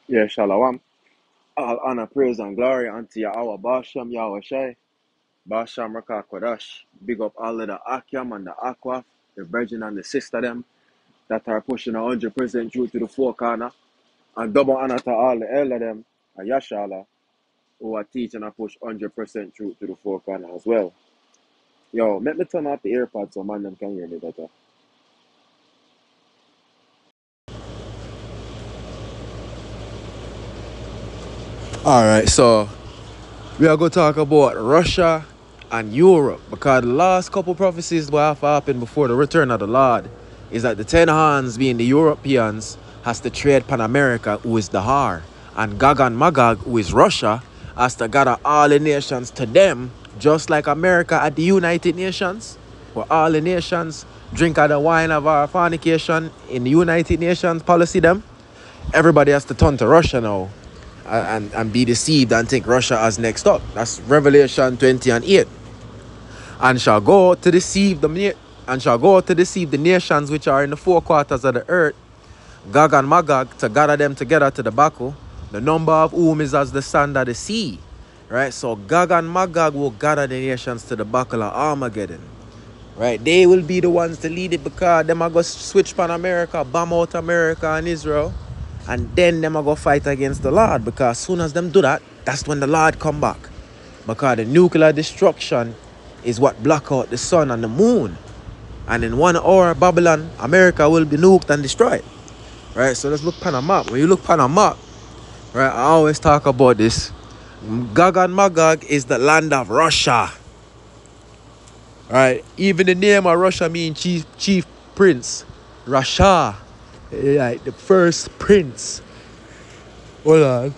Yeah, Shalom. All honor, praise, and glory unto Yahweh Basham, Yahweh Shai, Basham Rakah Kodash. Big up all of the Akyam and the Aqua, the virgin and the sister them that are pushing 100% truth to the four corner. And double honor to all the elder them, and Yashala, who are teaching and push 100% truth to the four corner as well. Yo, let me turn off the AirPods so man them can hear me better. Alright, so we are going to talk about Russia and Europe, because the last couple prophecies that have happened before the return of the Lord is that the 10 hands, being the Europeans, has to trade pan America, who is the Har, and Gog and Magog, who is Russia, has to gather all the nations to them, just like America at the United Nations, where all the nations drink of the wine of our fornication in the United Nations policy them. Everybody has to turn to Russia now and be deceived and think Russia as next up. That's Revelation 20 and 8. And shall go to deceive the nations which are in the four quarters of the earth, Gog and Magog, to gather them together to the battle, the number of whom is as the sand of the sea. Right? So Gog and Magog will gather the nations to the battle of Armageddon. Right? They will be the ones to lead it, because them are going to switch pan America, bomb out America and Israel. And then them are going to fight against the Lord, because as soon as them do that, that's when the Lord come back. Because the nuclear destruction is what block out the sun and the moon. And in 1 hour, Babylon, America will be nuked and destroyed. Right? So let's look pan a map. When you look pan a map, right, I always talk about this. Gog and Magog is the land of Russia. Right? Even the name of Russia means chief prince. Russia. Like the first prince. Hold on.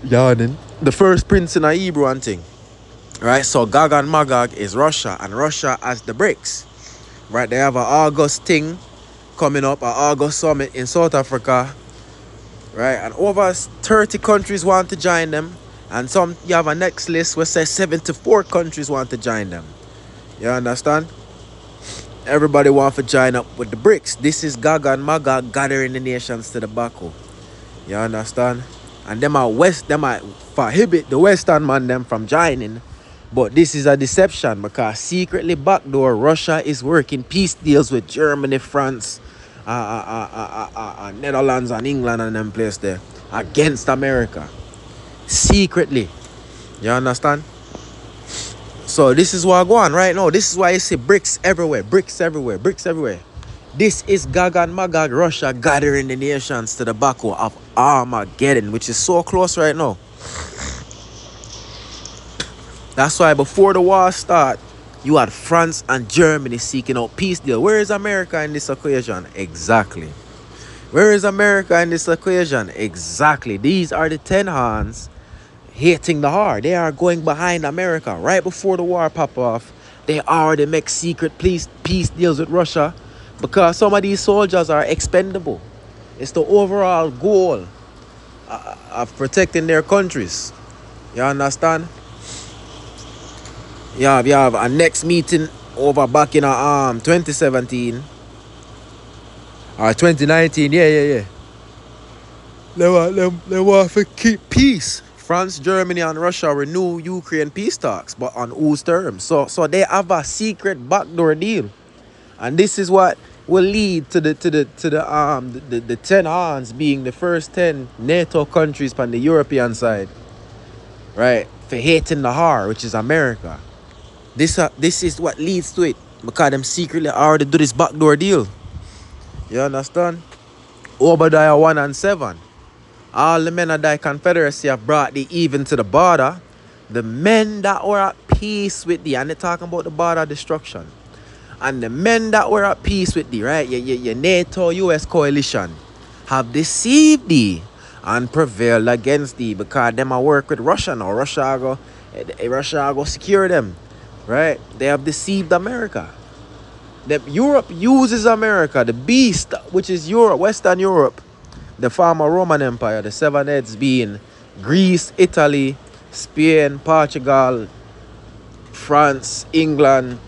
Yawning. The first prince in a Hebrew and thing. Right? So Gog and Magog is Russia, and Russia has the BRICS. Right? They have an August thing coming up, an August summit in South Africa. Right? And over 30 countries want to join them. And you have a next list where says 74 countries want to join them. You understand? Everybody want to join up with the BRICS. This is Gog and Magog gathering the nations to the battle. You understand? And them are prohibit the Western man them from joining. But this is a deception, because secretly backdoor Russia is working peace deals with Germany, France, Netherlands and England and them place there against America. Secretly. You understand? So this is what I go on right now. This is why you see BRICS everywhere. BRICS everywhere. BRICS everywhere. This is Gog and Magog, Russia gathering the nations to the battle of Armageddon, which is so close right now. That's why before the war started, you had France and Germany seeking out peace deal. Where is America in this equation? Exactly. Where is America in this equation? Exactly. These are the 10 hands hating the Har. They are going behind America. Right before the war pop off, they already make secret peace deals with Russia, because some of these soldiers are expendable. It's the overall goal of protecting their countries. You understand? You have a next meeting over back in 2017 or 2019. Yeah. They want to keep peace. France, Germany, and Russia renew Ukraine peace talks, but on whose terms? So they have a secret backdoor deal, and this is what will lead to the 10 hands being the first 10 NATO countries on the European side, right? For hating the Har, which is America. This is what leads to it, because them secretly already do this backdoor deal. You understand? Obadiah 1 and 7. All the men of thy confederacy have brought thee even to the border. The men that were at peace with thee, and they're talking about the border destruction. And the men that were at peace with thee, right? Your NATO US coalition have deceived thee and prevailed against thee, because them are work with Russia now. Russia go secure them. Right? They have deceived America. Europe uses America, the beast, which is Europe, Western Europe, the former Roman Empire, the 7 heads being Greece, Italy, Spain, Portugal, France, England,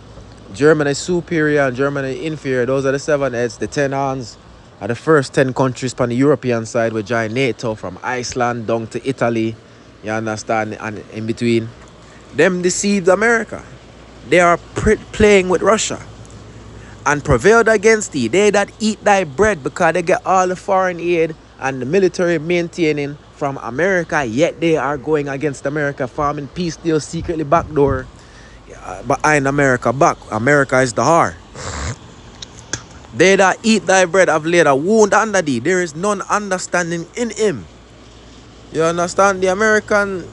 Germany superior and Germany inferior. Those are the 7 heads, the 10 hands are the first 10 countries on the European side will join NATO, from Iceland down to Italy. You understand? And in between, them deceived America. They are playing with Russia and prevailed against thee. They that eat thy bread, because they get all the foreign aid and the military maintaining from America, yet they are going against America, forming peace deals secretly backdoor behind America back. America is the heart. They that eat thy bread have laid a wound under thee. There is none understanding in him. You understand? The American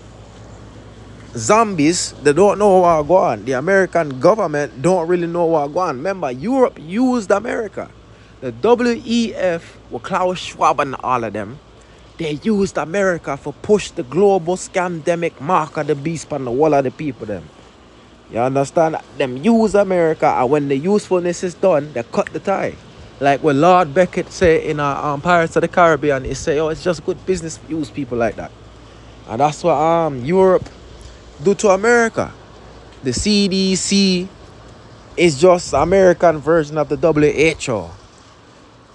zombies, they don't know what go on. The American government don't really know what go on. Remember, Europe used America. The WEF, with Klaus Schwab and all of them, they used America for push the global scandemic mark of the beast on the wall of the people them. You understand? Them use America, and when the usefulness is done, they cut the tie. Like what Lord Beckett say in Pirates of the Caribbean, he say, oh, it's just good business to use people like that. And that's what Europe do to America. The CDC is just American version of the WHO.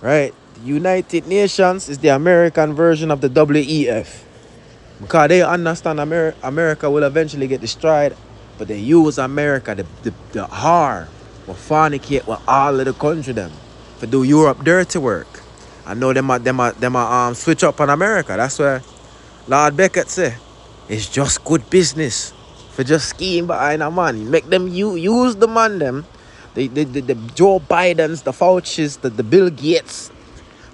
Right? The United Nations is the American version of the WEF. Because they understand America will eventually get destroyed, but they use America, the whore, will fornicate with all of the country them to do Europe dirty work. I know them switch up on America. That's where Lord Beckett say it's just good business for just scheme behind a man. Make them use the man them, the Joe Bidens, the Fauci's, the Bill Gates,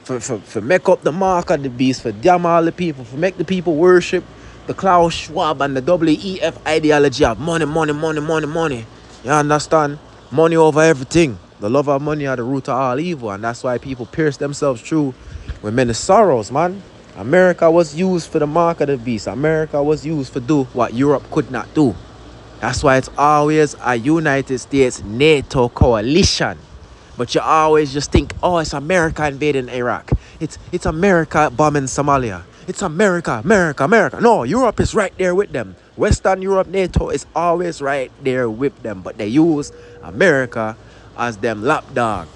for make up the mark of the beast, for damn all the people, for make the people worship the Klaus Schwab and the WEF ideology of money, money, money, money, money. You understand? Money over everything. The love of money are the root of all evil, and that's why people pierce themselves through with many sorrows, man. America was used for the mark of the beast. America was used for do what Europe could not do. That's why it's always a United States NATO coalition. But you always just think, oh, it's America invading Iraq. It's America bombing Somalia. It's America, America, America. No, Europe is right there with them. Western Europe, NATO is always right there with them. But they use America as them lapdog.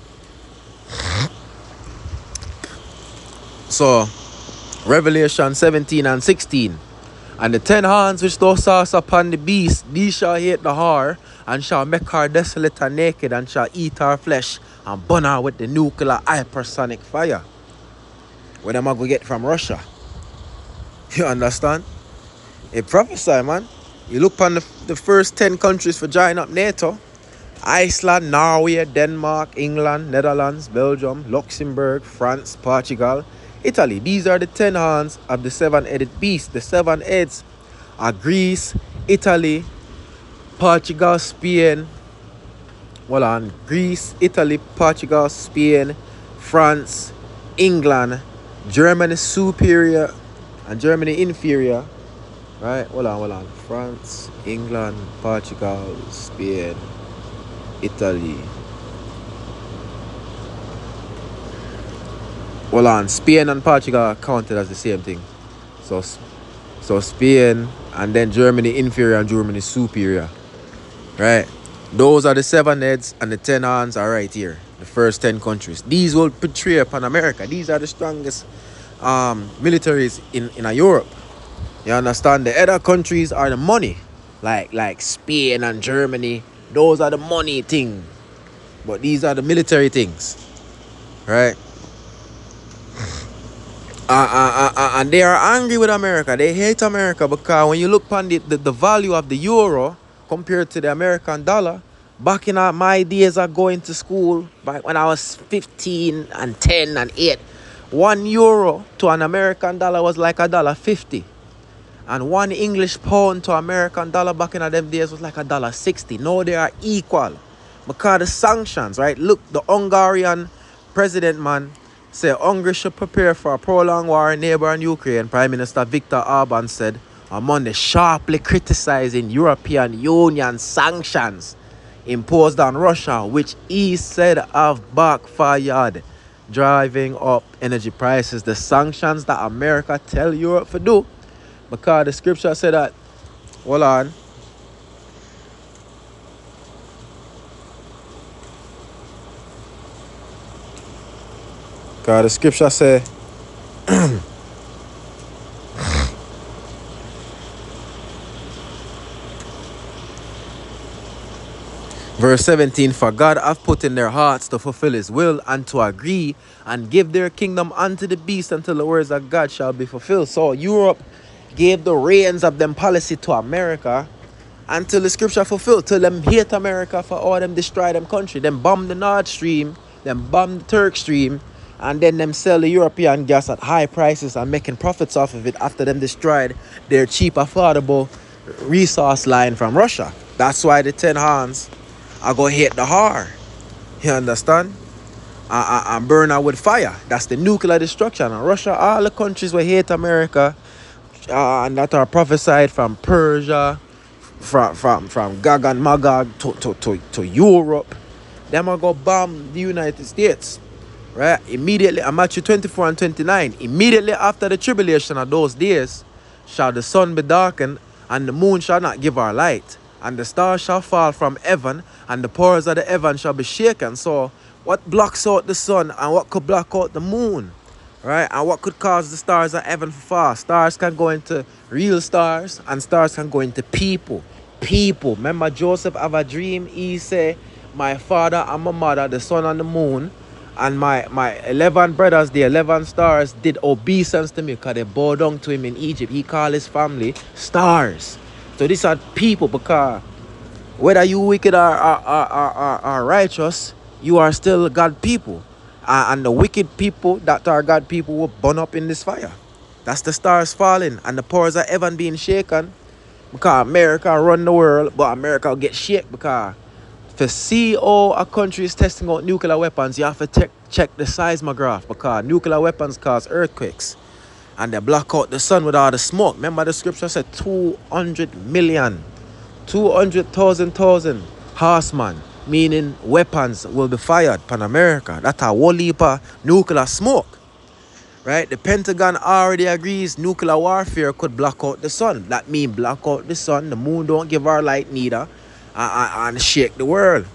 So, Revelation 17 and 16. And the 10 horns which thou sawest upon the beast, these shall hate the whore, and shall make her desolate and naked, and shall eat her flesh, and burn her with the nuclear hypersonic fire. Where them I go get from Russia. You understand? It prophesy, man. You look on the first 10 countries for joining up NATO. Iceland, Norway, Denmark, England, Netherlands, Belgium, Luxembourg, France, Portugal, Italy. These are the 10 horns of the 7-headed beast. The 7 heads are Greece, Italy, Portugal, Spain. Hold on. Greece, Italy, Portugal, Spain, France, England, Germany superior, and Germany inferior. Right? Hold on. France, England, Portugal, Spain, Italy. Hold on. Spain and Portugal are counted as the same thing. So Spain and then Germany inferior and Germany superior. Right? Those are the 7 heads, and the 10 horns are right here. The first 10 countries. These will portray upon America. These are the strongest militaries in Europe. You understand? The other countries are the money. Like Spain and Germany. Those are the money thing. But these are the military things. Right? And they are angry with America. They hate America because when you look upon the value of the euro compared to the American dollar, back in my days of going to school, back when I was 15 and 10 and 8, €1 to an American dollar was like $1.50. And 1 English pound to American dollar back in them days was like $1.60. Now they are equal. Because the sanctions, right? Look, the Hungarian president, man, say Hungary should prepare for a prolonged war in neighboring Ukraine. Prime Minister Viktor Orban said on Monday, sharply criticizing European Union sanctions imposed on Russia, which he said have backfired, driving up energy prices. The sanctions that America tell Europe to do, because the scripture said that, hold on, Because the scripture say, verse 17, for God hath put in their hearts to fulfill his will and to agree and give their kingdom unto the beast until the words of God shall be fulfilled. So Europe gave the reins of them policy to America until the scripture fulfilled, till them hate America for all them destroy them country. Them bomb the Nord Stream, them bomb the Turk Stream, and then them sell the European gas at high prices and making profits off of it after them destroyed their cheap, affordable resource line from Russia. That's why the 10 hands are going to hit the heart. You understand? And burn out with fire. That's the nuclear destruction. And Russia, all the countries where hate America, and that are prophesied from Persia, from Gog and Magog to Europe, them are going to bomb the United States. Right? Immediately, Matthew 24 and 29, immediately after the tribulation of those days, shall the sun be darkened, and the moon shall not give her light, and the stars shall fall from heaven, and the powers of the heaven shall be shaken. So, what blocks out the sun, and what could block out the moon? Right? And what could cause the stars of heaven to fall? Stars can go into real stars, and stars can go into people. People. Remember, Joseph have a dream. He say, my father and my mother, the sun and the moon, and my 11 brothers, the 11 stars, did obeisance to me because they bowed down to him in Egypt. He called his family stars. So these are people, because whether you wicked or righteous, you are still God people. And the wicked people that are God people will burn up in this fire. That's the stars falling and the powers of heaven being shaken. Because America run the world, but America will get shaken because to see how a country is testing out nuclear weapons, you have to check the seismograph, because nuclear weapons cause earthquakes and they block out the sun with all the smoke. Remember the scripture said 200 million, 200,000 horsemen, meaning weapons will be fired upon America. That's a whole heap of nuclear smoke. Right? The Pentagon already agrees nuclear warfare could block out the sun. That means block out the sun, the moon don't give our light neither, and shake the world.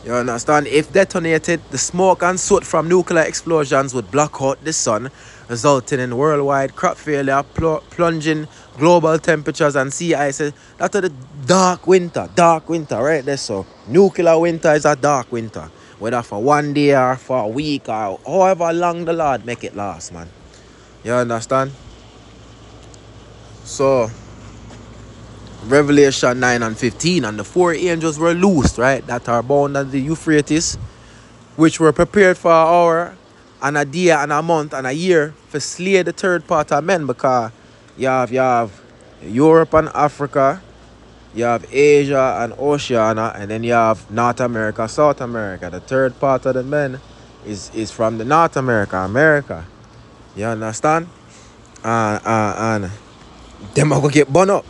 You understand? If detonated, the smoke and soot from nuclear explosions would block out the sun, resulting in worldwide crop failure, plunging global temperatures and sea ice. That's the dark winter right there. So nuclear winter is a dark winter, whether for one day or for a week or however long the Lord make it last, man. You understand? So Revelation 9 and 15, and the 4 angels were loosed, right, that are bound at the Euphrates, which were prepared for an hour and a day and a month and a year for slay the third part of men, because you have Europe and Africa, you have Asia and Oceania, and then you have North America, South America. The third part of the men is from the North America. You understand? And them are going to get burned up.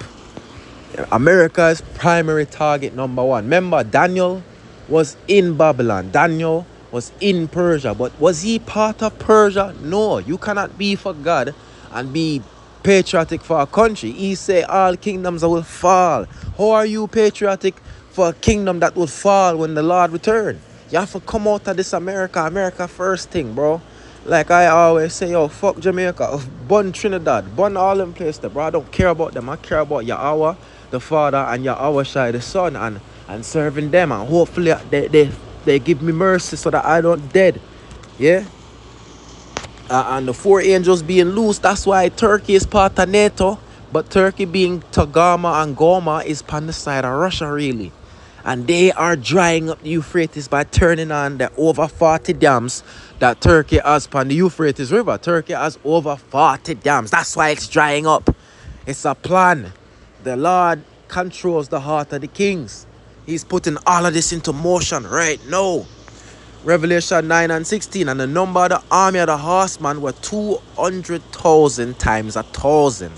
America's primary target number one. Remember, Daniel was in Babylon. Daniel was in Persia. But was he part of Persia? No. You cannot be for God and be patriotic for a country. He said all kingdoms will fall. How are you patriotic for a kingdom that will fall when the Lord returns? You have to come out of this America first thing, bro. Like I always say, yo, fuck Jamaica, burn Trinidad, burn all them places, bro. I don't care about them. I care about Yahweh, the Father, and Yahweh Shai, the Son, and serving them. And hopefully they give me mercy so that I don't dead. Yeah? And the 4 angels being loose, that's why Turkey is part of NATO. But Turkey being Tagama and Goma is on the side of Russia, really. And they are drying up the Euphrates by turning on the over 40 dams that Turkey has upon the Euphrates River. Turkey has over 40 dams. That's why it's drying up. It's a plan. The Lord controls the heart of the kings. He's putting all of this into motion right now. Revelation 9 and 16. And the number of the army of the horsemen were 200,000 times 1,000.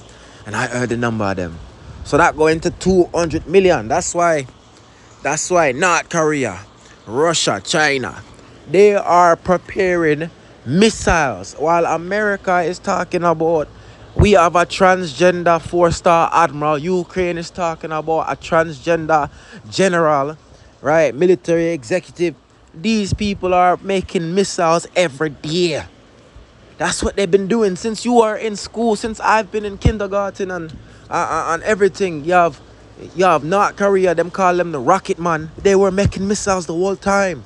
And I heard the number of them. So that going to 200 million. That's why North Korea, Russia, China, they are preparing missiles. While America is talking about, we have a transgender 4-star admiral. Ukraine is talking about a transgender general, right? Military executive. These people are making missiles every day. That's what they've been doing since you are in school, since I've been in kindergarten and everything. You have North Korea, them call them the rocket man. They were making missiles the whole time.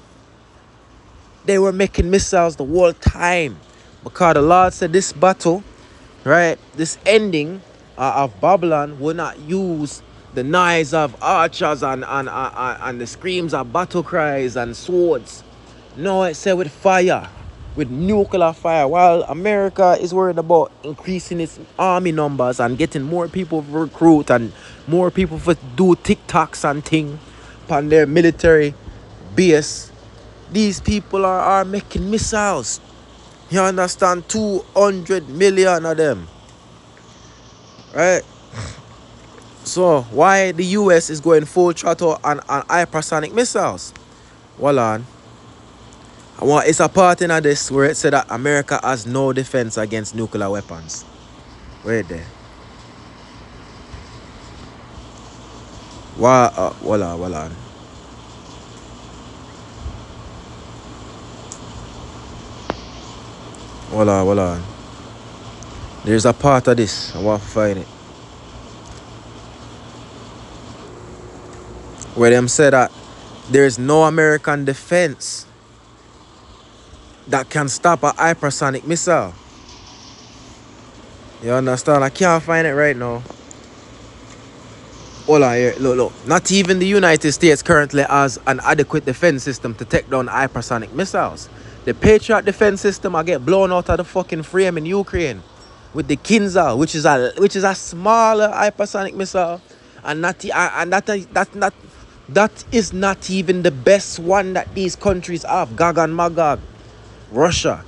They were making missiles the whole time. Because the Lord said this battle, right, this ending of Babylon will not use the knives of archers and the screams of battle cries and swords. No, it said with fire, with nuclear fire. While America is worried about increasing its army numbers and getting more people to recruit and more people to do TikToks and thing upon their military base, these people are making missiles. You understand? 200 million of them. Right? So, why the US is going full throttle on hypersonic missiles? Hold on. It's a part in this where it said that America has no defense against nuclear weapons. Wait there. Why? Hold on. Hold on. There's a part of this. I want to find it. Where them said that there's no American defense that can stop a hypersonic missile. You understand? I can't find it right now. Hold on here. Look. Not even the United States currently has an adequate defense system to take down hypersonic missiles. The Patriot defense system will get blown out of the fucking frame in Ukraine with the Kinza, which is a smaller hypersonic missile, and that is not even the best one that these countries have. Gog and Magog, Russia,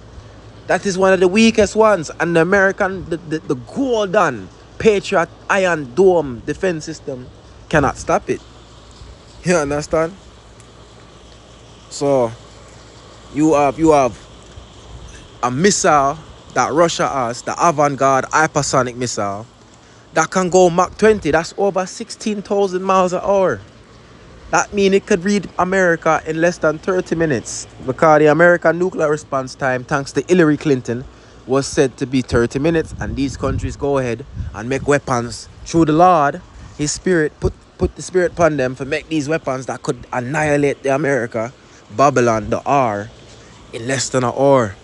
that is one of the weakest ones, and the American, the golden Patriot Iron Dome defense system cannot stop it. You understand? So you have a missile that Russia has, the Avant-Garde hypersonic missile, that can go Mach 20. That's over 16,000 miles an hour. That means it could reach America in less than 30 minutes. Because the American nuclear response time, thanks to Hillary Clinton, was said to be 30 minutes. And these countries go ahead and make weapons through the Lord. His spirit, put the spirit upon them to make these weapons that could annihilate the America, Babylon, the R, in less than an hour.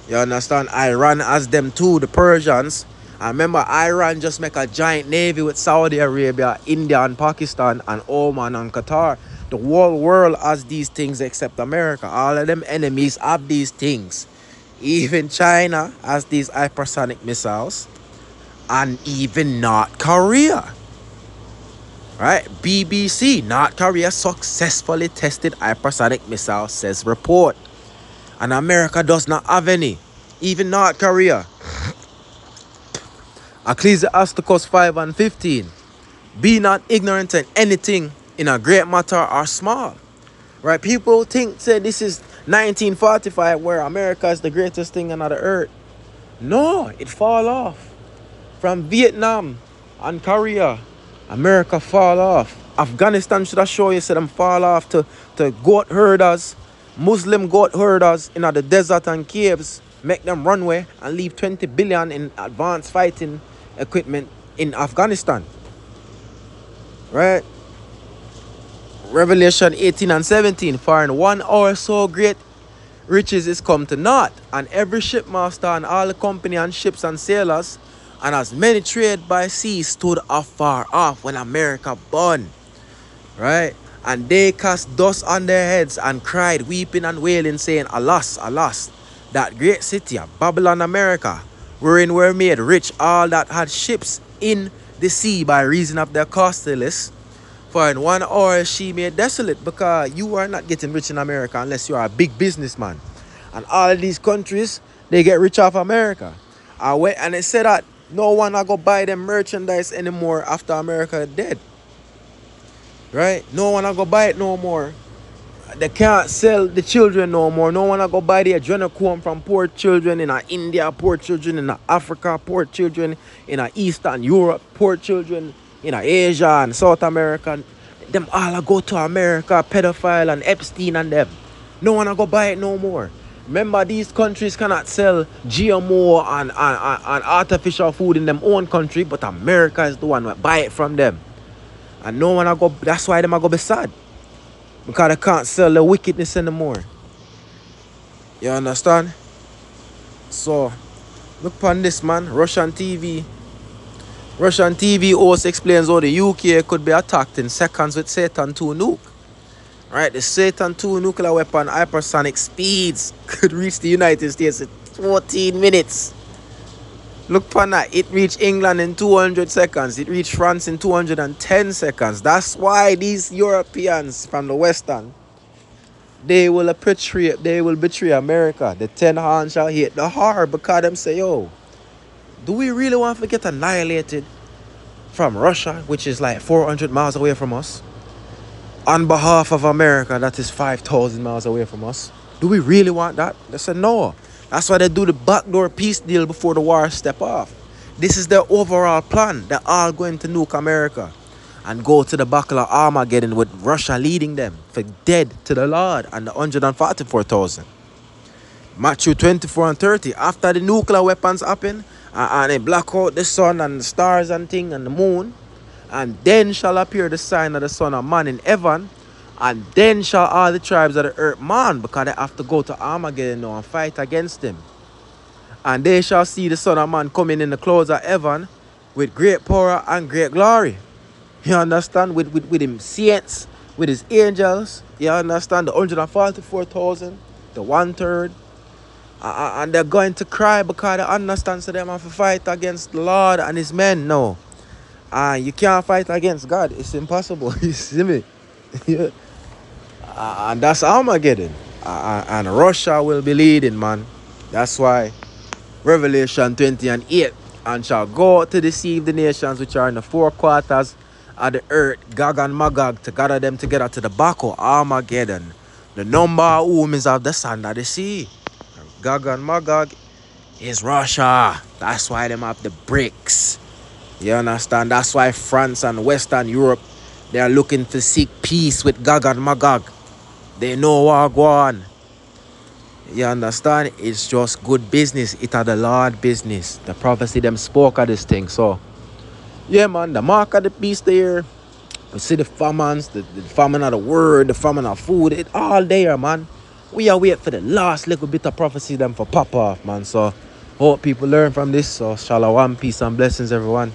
You understand? Iran has them too, the Persians. I remember Iran just make a giant navy with Saudi Arabia, India and Pakistan and Oman and Qatar. The whole world has these things except America. All of them enemies have these things. Even China has these hypersonic missiles. And even North Korea. Right? BBC, North Korea successfully tested hypersonic missiles, says report. And America does not have any. Even North Korea. Ecclesiasticus 5:15. Be not ignorant in anything in a great matter or small. Right? People say this is 1945 where America is the greatest thing on the earth. No, it fall off. From Vietnam and Korea, America fall off. Afghanistan should have shown you them fall off to goat herders, Muslim goat herders in the desert and caves, make them run away and leave 20 billion in advanced fighting equipment in Afghanistan. Right? Revelation 18 and 17. For in 1 hour so great riches is come to naught, and every shipmaster and all the company and ships and sailors, and as many trade by sea stood afar off when America burned. Right? And they cast dust on their heads and cried, weeping and wailing, saying, Alas, alas, that great city of Babylon, America, wherein were made rich all that had ships in the sea by reason of their costliness. For in 1 hour she made desolate, because you are not getting rich in America unless you are a big businessman. And all of these countries, they get rich off America. And it said that no one will go buy them merchandise anymore after America is dead. Right? No one will go buy it no more. They can't sell the children no more. No one will go buy the adrenochrome from poor children in India, poor children in Africa, poor children in Eastern Europe, poor children in Asia and South America. Them all go to America, pedophile and Epstein and them. No one will go buy it no more. Remember, these countries cannot sell GMO and artificial food in them own country, but America is the one that buy it from them. And no one I go, that's why them I go be sad. Because they can't sell the wickedness anymore. You understand? So, look upon this, man. Russian TV host explains how the UK could be attacked in seconds with Satan 2 nuke. Right, the Satan 2 nuclear weapon hypersonic speeds could reach the United States in 14 minutes. Look upon that. It reached England in 200 seconds. It reached France in 210 seconds. That's why these Europeans from the Western, they will betray America. The 10 horns shall hit the hard because them say, yo, do we really want to get annihilated from Russia, which is like 400 miles away from us, on behalf of America, that is 5,000 miles away from us? Do we really want that? They said no. That's why they do the backdoor peace deal before the war step off. This is their overall plan. They're all going to nuke America and go to the Battle of Armageddon with Russia leading them for dead to the Lord and the 144,000. Matthew 24 and 30. After the nuclear weapons happen and they black out the sun and the stars and thing and the moon, and then shall appear the sign of the Son of Man in heaven, and then shall all the tribes of the earth mourn, because they have to go to Armageddon now and fight against him. And they shall see the Son of Man coming in the clouds of heaven with great power and great glory. You understand? With him saints, with his angels. You understand? The 144,000, the 1/3. And they're going to cry because they understand, so they have to fight against the Lord and his men now. You can't fight against God. It's impossible. You see me? Yeah. And that's Armageddon. And Russia will be leading, man. That's why Revelation 20 and 8. And shall go to deceive the nations which are in the four quarters of the earth, Gog and Magog, to gather them together to the battle, Armageddon. The number of whom is of the sand of the sea. Gog and Magog is Russia. That's why them have the brics. You understand? That's why France and Western Europe, they are looking to seek peace with Gog and Magog. They know what go on. You understand? It's just good business. It's the Lord business. The prophecy them spoke of this thing. So, yeah, man, the mark of the beast there. We see the famines, the famine of the word, the famine of food. It all there, man. We are waiting for the last little bit of prophecy them for pop off, man. So, hope people learn from this. So, shalom, peace and blessings, everyone.